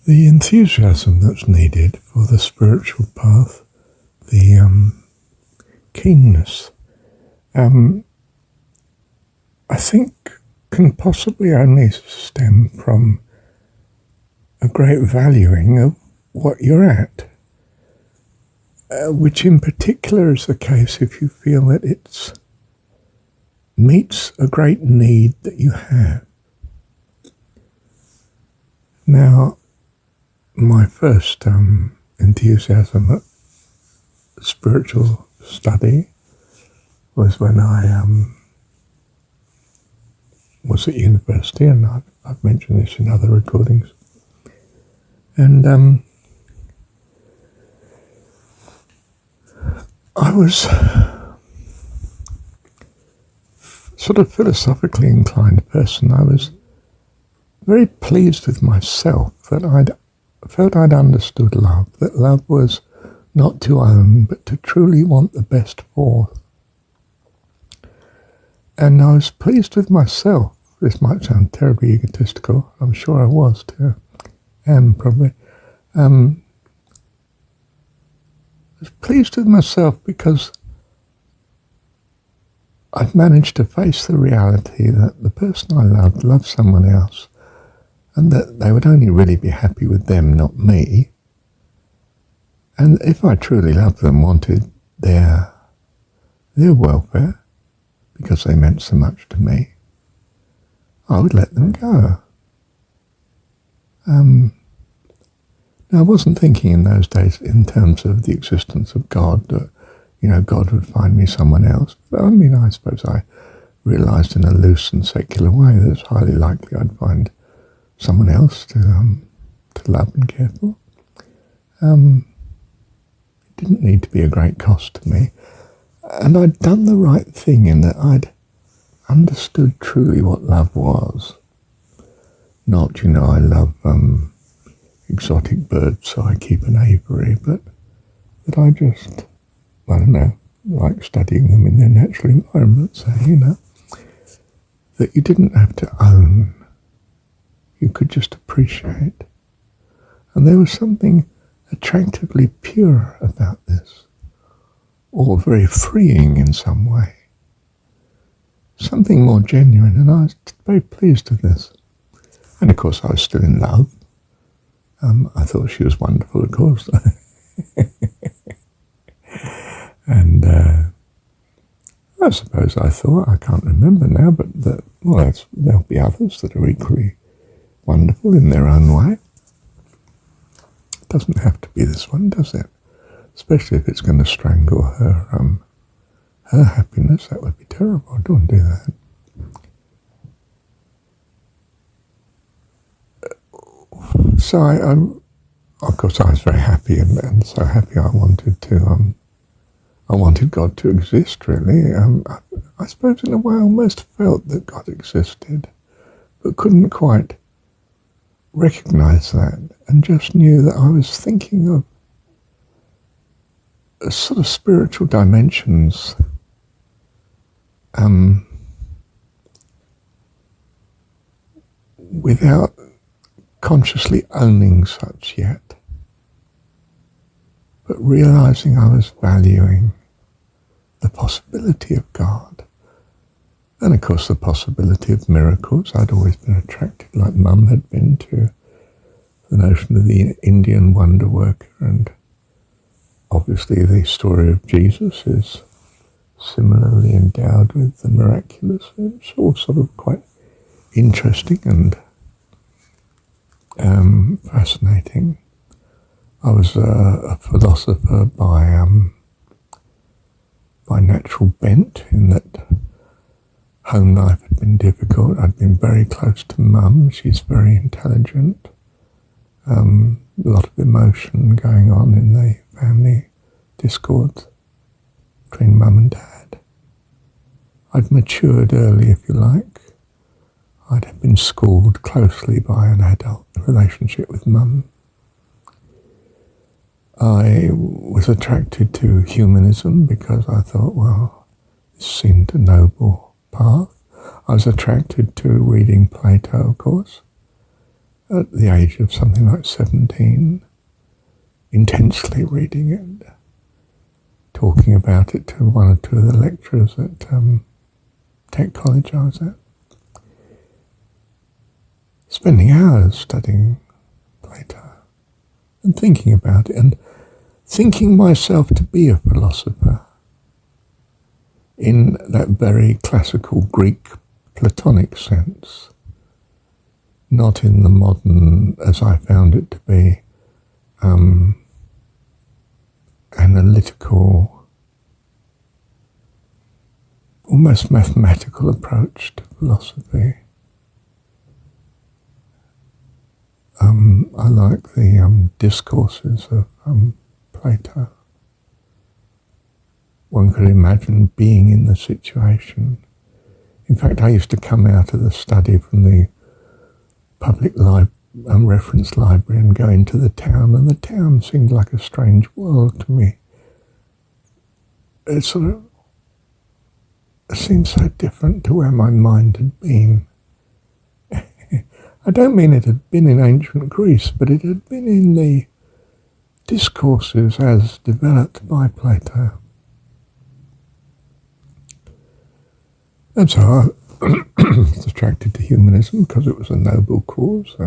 the enthusiasm that's needed for the spiritual path, the keenness, I think can possibly only stem from a great valuing of what you're at, which in particular is the case if you feel that it meets a great need that you have. Now, my first enthusiasm at spiritual study was when I was at university, and I've mentioned this in other recordings. And I was sort of philosophically inclined person. I was very pleased with myself that I'd felt I'd understood love, that love was not to own, but to truly want the best for. And I was pleased with myself. This might sound terribly egotistical. I'm sure I was too. And probably. I was pleased with myself because I'd managed to face the reality that the person I loved someone else, and that they would only really be happy with them, not me. And if I truly loved them, wanted their welfare, because they meant so much to me, I would let them go. Now, I wasn't thinking in those days in terms of the existence of God, that, God would find me someone else. But I mean, I suppose I realised in a loose and secular way that it's highly likely I'd find someone else to love and care for. It didn't need to be a great cost to me. And I'd done the right thing in that I'd understood truly what love was. Not, I love exotic birds, so I keep an aviary, but that I just, I don't know, like studying them in their natural environment, so, that you didn't have to own. You could just appreciate. And there was something attractively pure about this, or very freeing in some way. Something more genuine, and I was very pleased with this. And of course I was still in love. I thought she was wonderful, of course. And I suppose I thought, I can't remember now, but there'll be others that are equally wonderful in their own way. It doesn't have to be this one, does it? Especially if it's going to strangle her happiness. That would be terrible. I don't want to do that. So of course, I was very happy, and so happy I wanted God to exist. Really, I suppose in a way I almost felt that God existed, but couldn't quite recognise that, and just knew that I was thinking of sort of spiritual dimensions without consciously owning such yet, but realising I was valuing the possibility of God, and of course the possibility of miracles. I'd always been attracted, like Mum had been, to the notion of the Indian wonder worker, and obviously the story of Jesus is similarly endowed with the miraculous. It's all sort of quite interesting and fascinating. I was a philosopher by natural bent, in that home life had been difficult. I'd been very close to Mum. She's very intelligent. A lot of emotion going on in the family discords between Mum and Dad. I'd matured early, if you like. I'd have been schooled closely by an adult relationship with Mum. I was attracted to humanism because I thought, well, this seemed a noble path. I was attracted to reading Plato, of course, at the age of something like 17, intensely reading it, talking about it to one or two of the lecturers at Tech College I was at, spending hours studying Plato and thinking about it and thinking myself to be a philosopher in that very classical Greek Platonic sense, not in the modern, as I found it to be, analytical, almost mathematical approach to philosophy. I like the discourses of Plato. One could imagine being in the situation. In fact, I used to come out of the study from the public reference library and go into the town, and the town seemed like a strange world to me. It seemed so different to where my mind had been. I don't mean it had been in ancient Greece, but it had been in the discourses as developed by Plato. And so I was attracted to humanism because it was a noble cause,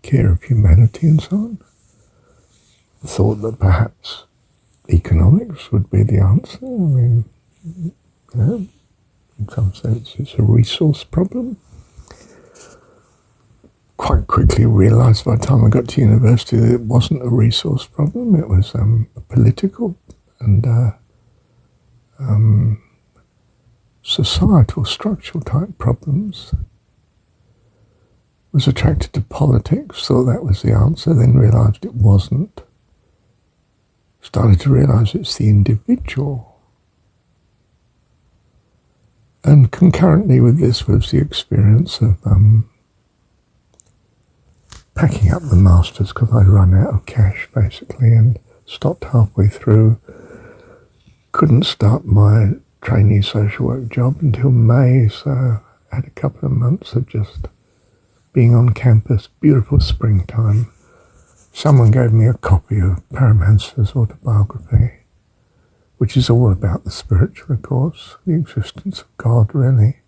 care of humanity and so on. I thought that perhaps economics would be the answer. I mean, in some sense it's a resource problem. Quite quickly realised by the time I got to university that it wasn't a resource problem, it was a political and societal, structural type problems. Was attracted to politics, thought that was the answer, then realised it wasn't. Started to realise it's the individual. And concurrently with this was the experience of packing up the masters because I'd run out of cash basically and stopped halfway through. Couldn't start my trainee social work job until May, so I had a couple of months of just being on campus, beautiful springtime. Someone gave me a copy of Paramahansa's autobiography, which is all about the spiritual, of course, the existence of God, really.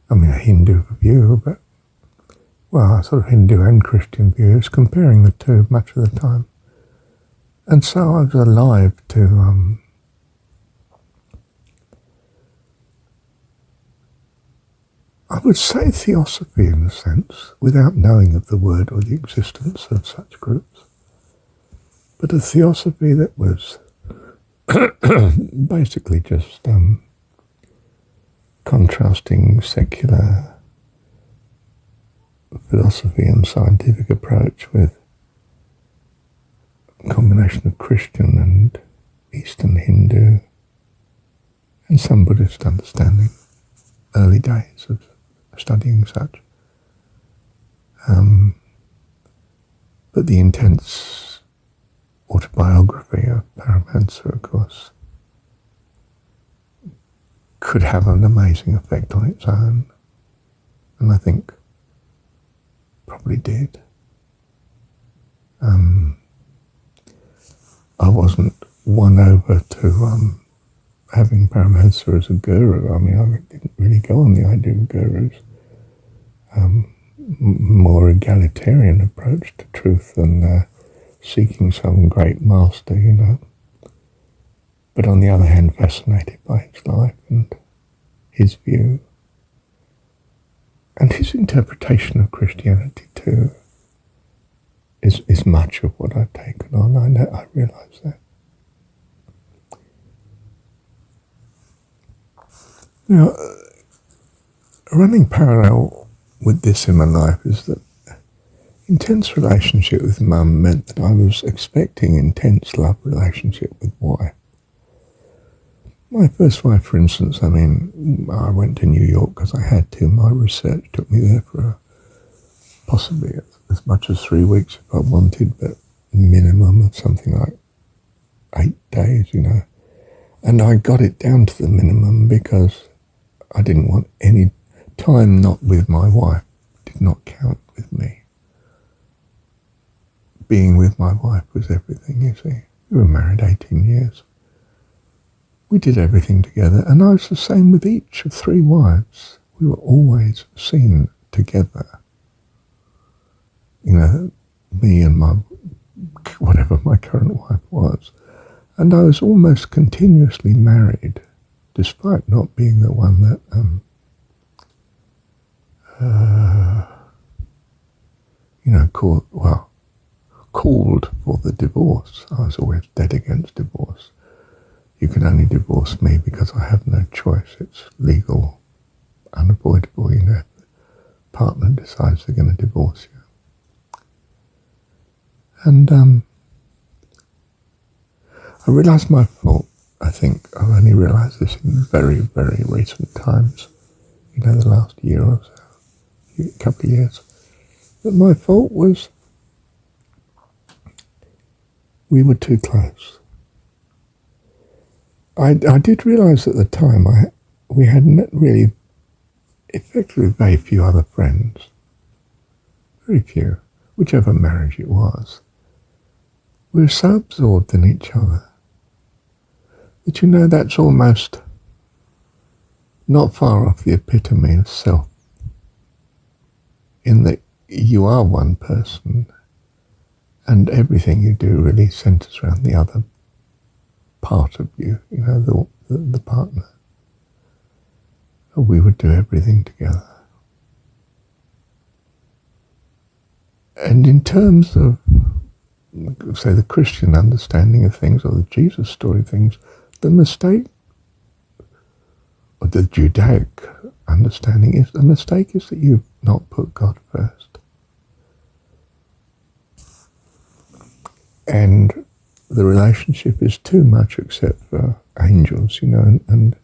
I mean, a Hindu view, but, well, a sort of Hindu and Christian views, comparing the two much of the time. And so I was alive to I would say theosophy in a sense, without knowing of the word or the existence of such groups, but a theosophy that was basically just contrasting secular philosophy and scientific approach with a combination of Christian and Eastern Hindu and some Buddhist understanding, early days of studying such. But the intense autobiography of Paramahansa, of course, could have an amazing effect on its own, and I think probably did. I wasn't won over to having Paramahansa as a guru. I mean, I didn't really go on the idea of gurus. More egalitarian approach to truth than seeking some great master, you know. But on the other hand, fascinated by his life and his view. And his interpretation of Christianity too is much of what I've taken on. I realise that. Now, running parallel with this in my life is that intense relationship with Mum meant that I was expecting intense love relationship with wife. My first wife, for instance, I mean, I went to New York because I had to. My research took me there for possibly as much as 3 weeks if I wanted, but minimum of something like 8 days, you know. And I got it down to the minimum because I didn't want any time not with my wife did not count with me. Being with my wife was everything, you see. We were married 18 years. We did everything together, and I was the same with each of 3 wives. We were always seen together. You know, me and whatever my current wife was. And I was almost continuously married, despite not being the one that called for the divorce. I was always dead against divorce. You can only divorce me because I have no choice. It's legal, unavoidable, you know. If the partner decides they're going to divorce you. And I realised my fault. I think I've only realised this in very, very recent times. You know, the last year or so, a couple of years. That my fault was we were too close. I did realise at the time we had really, effectively, very few other friends. Very few, whichever marriage it was. We were so absorbed in each other that, you know, that's almost not far off the epitome of self, in that you are one person and everything you do really centres around the other part of you, you know, the partner. We would do everything together. And in terms of, say, the Christian understanding of things, or the Jesus story of things, the mistake, or the Judaic understanding is, the mistake is that you've not put God first. And the relationship is too much except for angels, you know, and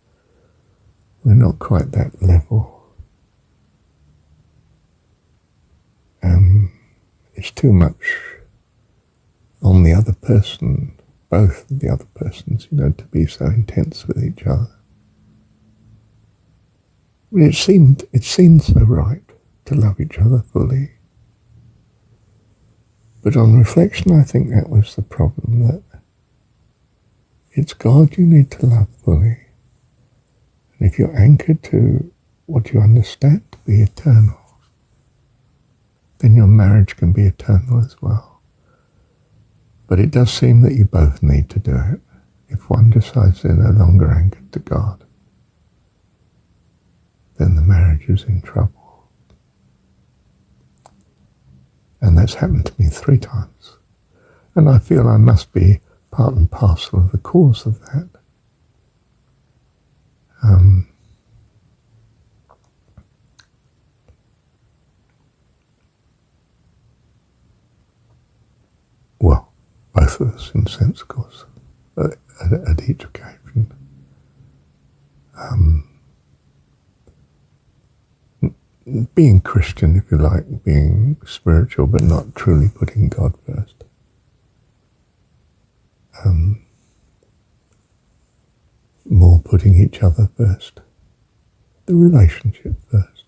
we're not quite that level. It's too much on the other person, both of the other persons, you know, to be so intense with each other. I mean, it seemed so right to love each other fully. But on reflection, I think that was the problem, that it's God you need to love fully. And if you're anchored to what you understand to be eternal, then your marriage can be eternal as well. But it does seem that you both need to do it. If one decides they're no longer anchored to God, then the marriage is in trouble. And that's happened to me 3 times. And I feel I must be part and parcel of the cause of that. Well, both of us in a sense, of course, at each occasion. Being Christian, if you like, being spiritual, but not truly putting God first. More putting each other first. The relationship first.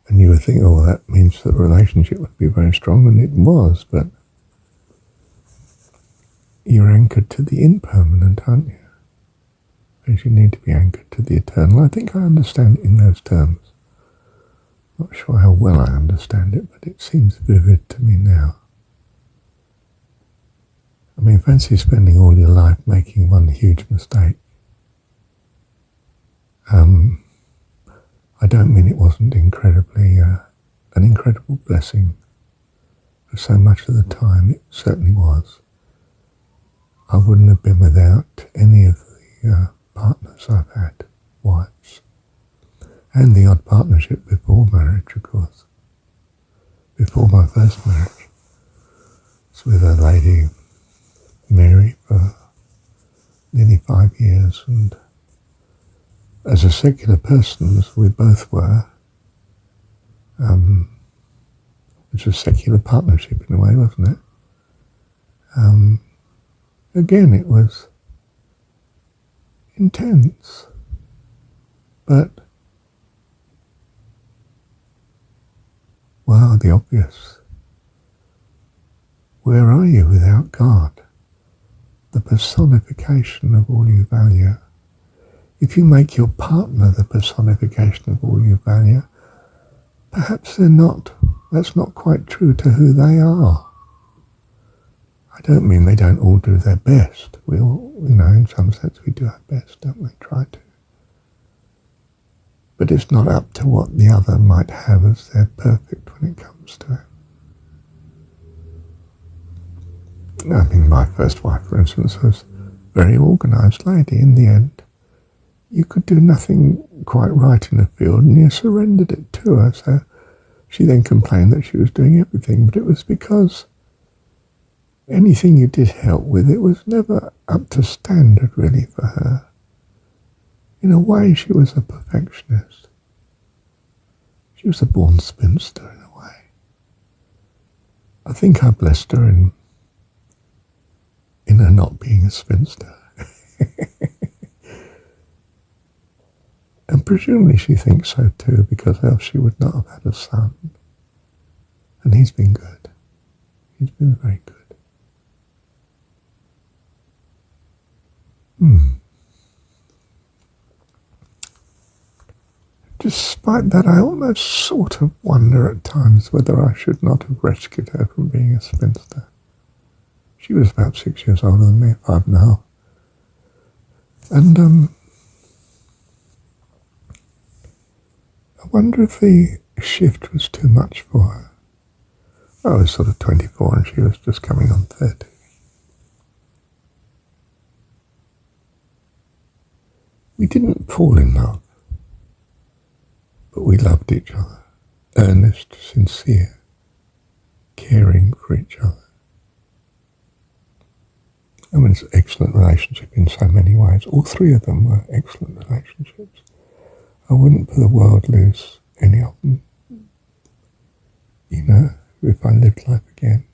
And you would think, oh, that means the relationship would be very strong, and it was, but you're anchored to the impermanent, aren't you? Whereas you need to be anchored to the eternal. I think I understand it in those terms. Not sure how well I understand it, but it seems vivid to me now. I mean, fancy spending all your life making one huge mistake. I don't mean it wasn't incredibly, an incredible blessing. For so much of the time, it certainly was. I wouldn't have been without any of the partners I've had, wives, and the odd partnership before marriage, of course. Before my first marriage, it's with a lady, Mary, for nearly 5 years, and as a secular person, as we both were, it's a secular partnership in a way, wasn't it? Again, it was intense, but Well, the obvious. Where are you without God? The personification of all you value. If you make your partner the personification of all you value, perhaps that's not quite true to who they are. I don't mean they don't all do their best. We all, in some sense we do our best, don't we? Try to. But it's not up to what the other might have as their perfect when it comes to it. I mean, my first wife, for instance, was a very organised lady. In the end, you could do nothing quite right in the field, and you surrendered it to her. So she then complained that she was doing everything, but it was because anything you did help with, it was never up to standard, really, for her. In a way, she was a perfectionist. She was a born spinster, in a way. I think I blessed her in her not being a spinster. And presumably she thinks so too, because else she would not have had a son. And he's been good. He's been very good. Despite that, I almost sort of wonder at times whether I should not have rescued her from being a spinster. She was about 6 years older than me, 5.5. And I wonder if the shift was too much for her. I was sort of 24 and she was just coming on 30. We didn't fall in love, but we loved each other. Earnest, sincere, caring for each other. I mean, it's an excellent relationship in so many ways. All three of them were excellent relationships. I wouldn't for the world lose any of them, if I lived life again.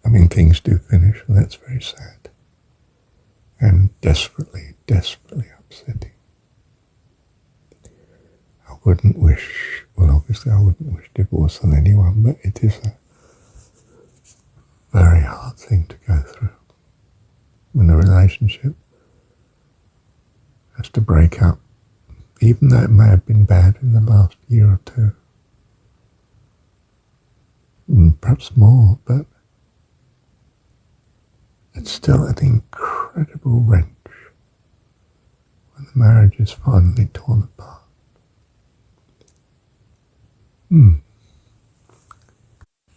I mean, things do finish, and that's very sad. And desperately, desperately upsetting. Obviously I wouldn't wish divorce on anyone, but it is a very hard thing to go through when a relationship has to break up, even though it may have been bad in the last year or two. Perhaps more, but it's still an incredible wrench when the marriage is finally torn apart.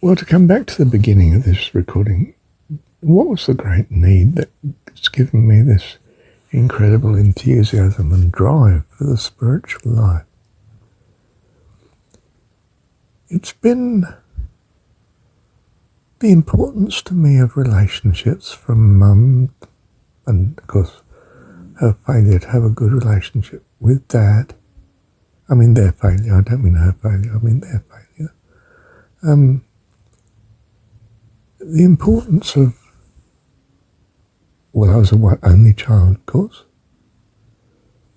Well, to come back to the beginning of this recording, what was the great need that's given me this incredible enthusiasm and drive for the spiritual life? It's been the importance to me of relationships from Mum, and of course her failure to have a good relationship with Dad. I mean their failure, I don't mean her failure, I mean their failure. The importance of, I was a only child, of course.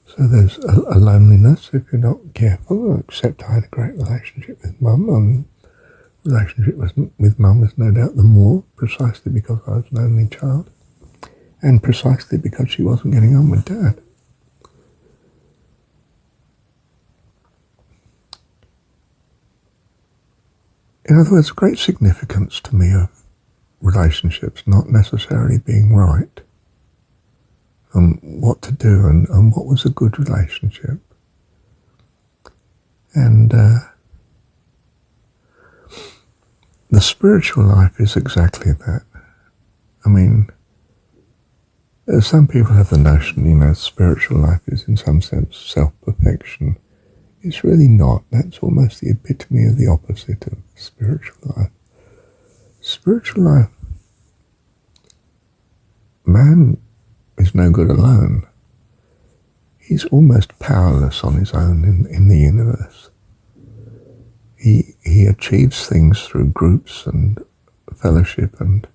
So there's a loneliness if you're not careful, except I had a great relationship with Mum, and relationship with Mum was no doubt the more, precisely because I was an only child, and precisely because she wasn't getting on with Dad. In other words, great significance to me of relationships not necessarily being right, and what to do, and what was a good relationship. And the spiritual life is exactly that. I mean, some people have the notion, spiritual life is in some sense self-perfection. It's really not. That's almost the epitome of the opposite of spiritual life. Spiritual life, man is no good alone. He's almost powerless on his own in the universe. He achieves things through groups and fellowship and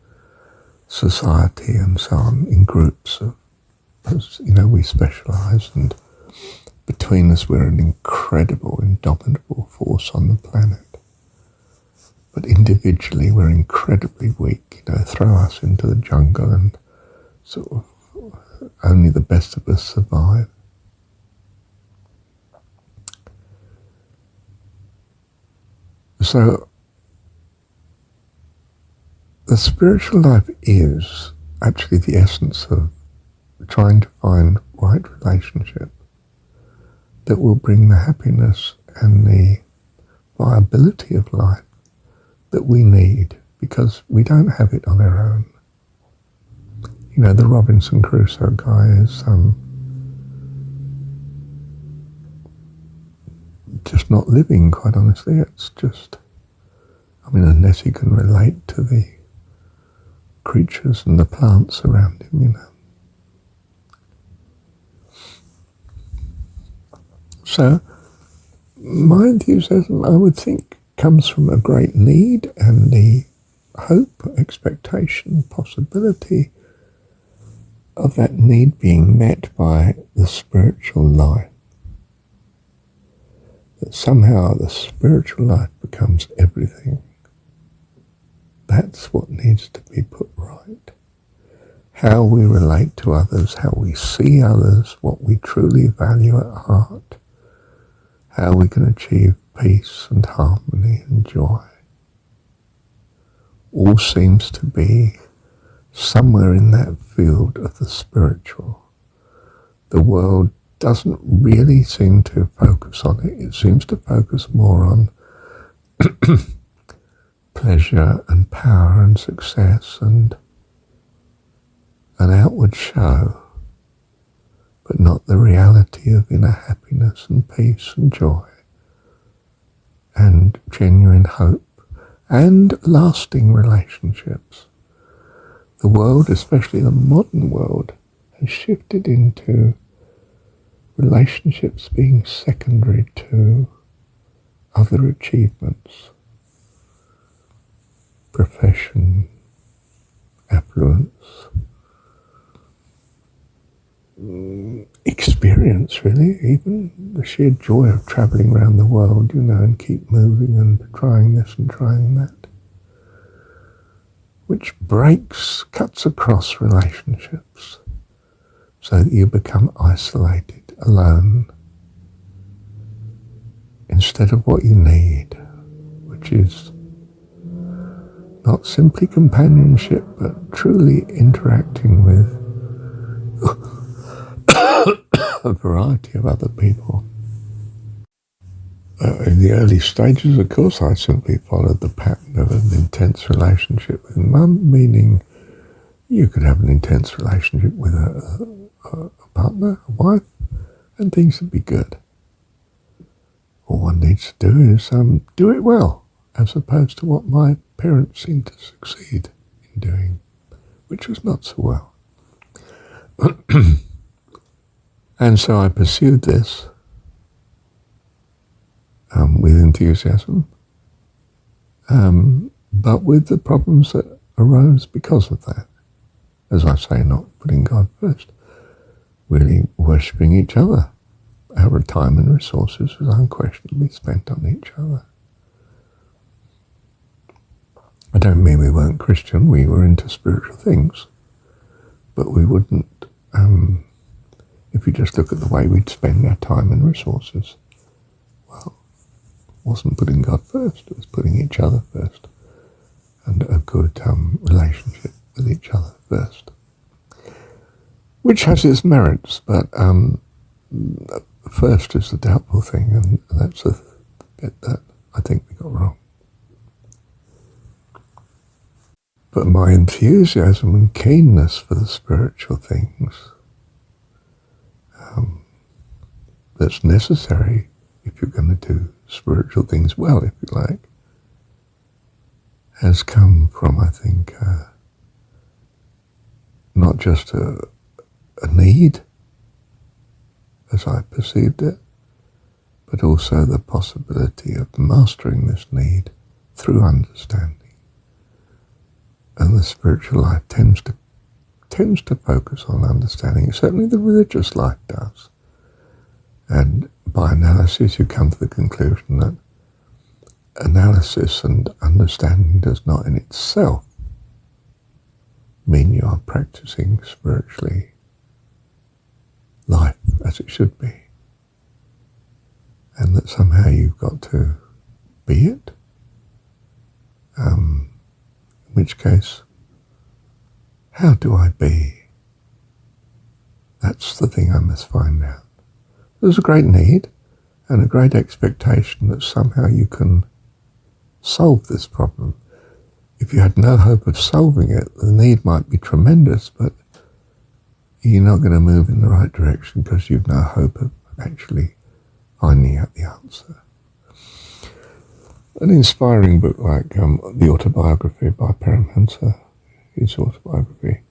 society and so on, in groups of, we specialise, and between us we're an incredible, indomitable force on the planet. But individually we're incredibly weak. Throw us into the jungle and sort of only the best of us survive. So the spiritual life is actually the essence of trying to find right relationship that will bring the happiness and the viability of life that we need, because we don't have it on our own. The Robinson Crusoe guy is just not living, quite honestly. It's just, unless he can relate to the creatures and the plants around him, So my enthusiasm, I would think, comes from a great need and the hope, expectation, possibility of that need being met by the spiritual life. That somehow the spiritual life becomes everything. That's what needs to be put right. How we relate to others, how we see others, what we truly value at heart, how we can achieve peace and harmony and joy, all seems to be somewhere in that field of the spiritual. The world doesn't really seem to focus on it. It seems to focus more on pleasure and power and success and an outward show, but not the reality of inner happiness and peace and joy and genuine hope and lasting relationships. The world, especially the modern world, has shifted into relationships being secondary to other achievements, profession, affluence, experience, really, even the sheer joy of travelling around the world, and keep moving and trying this and trying that, which cuts across relationships so that you become isolated, alone, instead of what you need, which is not simply companionship, but truly interacting with a variety of other people. In the early stages, of course, I simply followed the pattern of an intense relationship with Mum, meaning you could have an intense relationship with a partner, a wife, and things would be good. All one needs to do is do it well, as opposed to what my parents seemed to succeed in doing, which was not so well. And so I pursued this with enthusiasm, but with the problems that arose because of that. As I say, not putting God first, really worshipping each other. Our time and resources was unquestionably spent on each other. I don't mean we weren't Christian, we were into spiritual things, but we wouldn't, if you just look at the way we'd spend our time and resources, well, it wasn't putting God first, it was putting each other first, and a good relationship with each other first, which has its merits, but first is the doubtful thing, and that's the bit that I think we got wrong. But my enthusiasm and keenness for the spiritual things that's necessary if you're going to do spiritual things well, if you like, has come from, I think, not just a need, as I perceived it, but also the possibility of mastering this need through understanding. And the spiritual life tends to focus on understanding. Certainly the religious life does. And by analysis, you come to the conclusion that analysis and understanding does not in itself mean you are practicing spiritually life as it should be, and that somehow you've got to be it, in which case, how do I be? That's the thing I must find out. There's a great need and a great expectation that somehow you can solve this problem. If you had no hope of solving it, the need might be tremendous, but you're not going to move in the right direction because you've no hope of actually finding out the answer. An inspiring book like the autobiography by Paramahansa, his autobiography,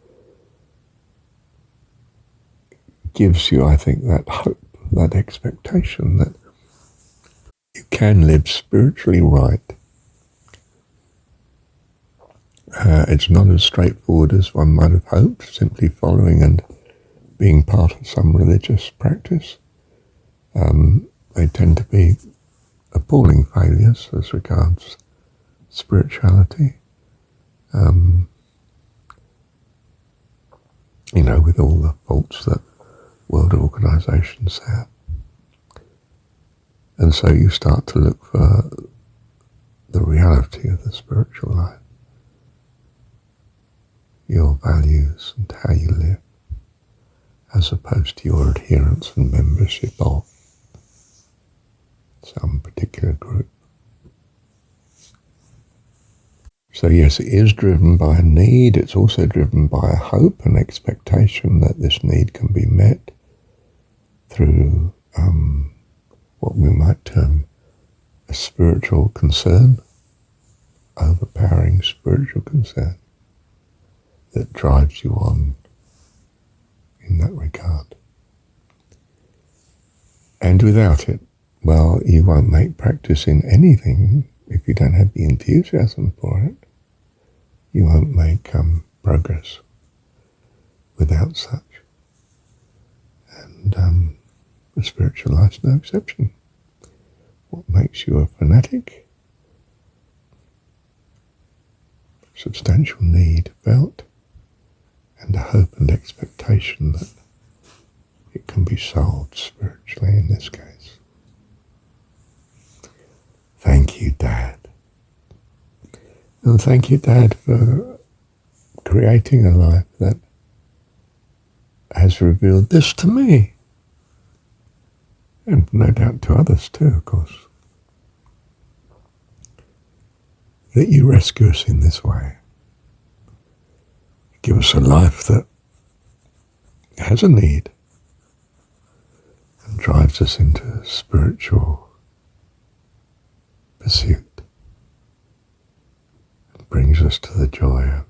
gives you, I think, that hope, that expectation that you can live spiritually right. It's not as straightforward as one might have hoped, simply following and being part of some religious practice. They tend to be appalling failures as regards spirituality. With all the faults that world organisations have. And so you start to look for the reality of the spiritual life, your values and how you live, as opposed to your adherence and membership of some particular group. So yes, it is driven by a need. It's also driven by a hope and expectation that this need can be met through what we might term a spiritual concern, overpowering spiritual concern that drives you on in that regard. And without it, well, you won't make practice in anything if you don't have the enthusiasm for it. You won't make progress without such. And the spiritual life's no exception. What makes you a fanatic? Substantial need felt, and a hope and expectation that it can be solved spiritually in this case. Thank you, Dad. And thank you, Dad, for creating a life that has revealed this to me. And no doubt to others too, of course. That you rescue us in this way. Give us a life that has a need and drives us into spiritual pursuit and brings us to the joy of